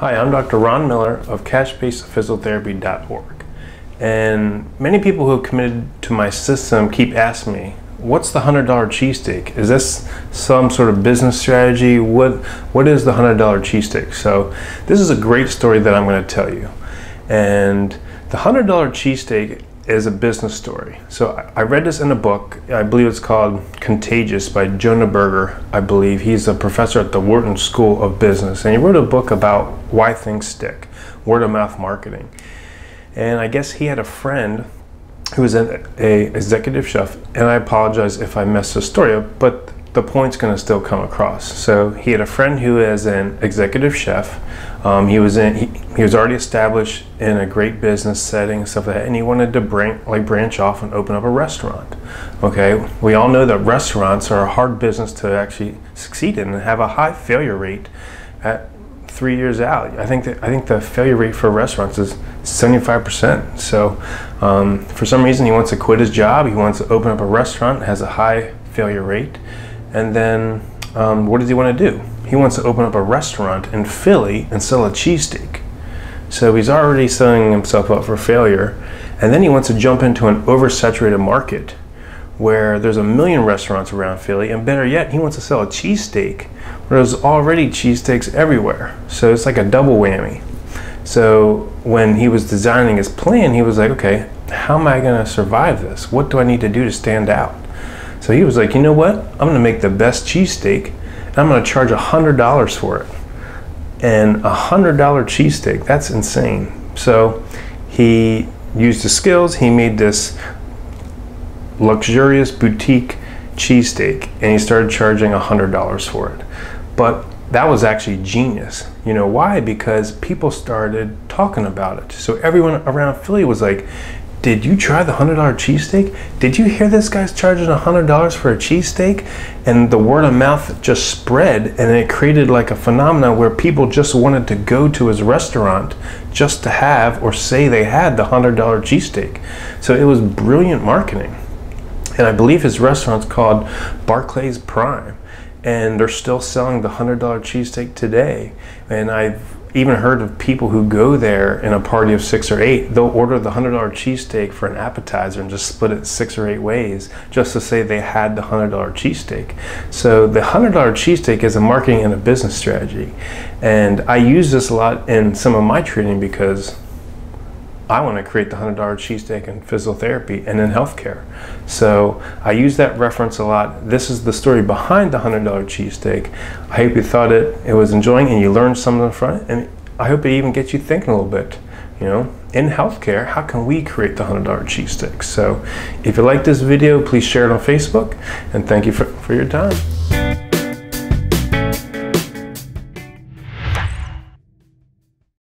Hi, I'm Dr. Ron Miller of cashbasedphysicaltherapy.org, and many people who have committed to my system keep asking me, what's the $100 cheesesteak? Is this some sort of business strategy? What is the $100 cheesesteak? So this is a great story that I'm going to tell you. And the $100 cheesesteak is a business story. So I read this in a book. I believe it's called Contagious by Jonah Berger. I believe he's a professor at the Wharton School of Business, and he wrote a book about why things stick, word of mouth marketing. And I guess he had a friend who was an executive chef, and I apologize if I messed the story up, but the point's going to still come across. So he had a friend who is an executive chef. He was already established in a great business setting and stuff like that, and he wanted to branch off and open up a restaurant. Okay, we all know that restaurants are a hard business to actually succeed in and have a high failure rate at 3 years out. I think the failure rate for restaurants is 75%. So for some reason he wants to quit his job. He wants to open up a restaurant, has a high failure rate. And then what does he want to do? He wants to open up a restaurant in Philly and sell a cheesesteak. So he's already setting himself up for failure. And then he wants to jump into an oversaturated market where there's a million restaurants around Philly, and better yet, he wants to sell a cheesesteak where there's already cheesesteaks everywhere. So it's like a double whammy. So when he was designing his plan, he was like, okay, how am I going to survive this? What do I need to do to stand out? So he was like, you know what? I'm going to make the best cheesesteak, and I'm going to charge $100 for it. And $100 cheesesteak, that's insane. So he used his skills. He made this luxurious boutique cheesesteak, and he started charging $100 for it. But that was actually genius. You know why? Because people started talking about it. So everyone around Philly was like, did you try the $100 cheesesteak? Did you hear this guy's charging $100 for a cheesesteak? And the word of mouth just spread, and it created like a phenomenon where people just wanted to go to his restaurant just to have or say they had the $100 cheesesteak. So it was brilliant marketing. And I believe his restaurant's called Barclays Prime, and they're still selling the $100 cheesesteak today. And I've even heard of people who go there in a party of 6 or 8, they'll order the $100 cheesesteak for an appetizer and just split it 6 or 8 ways just to say they had the $100 cheesesteak. So the $100 cheesesteak is a marketing and a business strategy. And I use this a lot in some of my training because I want to create the $100 cheesesteak in physical therapy and in healthcare. So I use that reference a lot. This is the story behind the $100 cheesesteak. I hope you thought it was enjoying and you learned something from it. And I hope it even gets you thinking a little bit. You know, in healthcare, how can we create the $100 cheesesteak? So if you like this video, please share it on Facebook. And thank you for your time.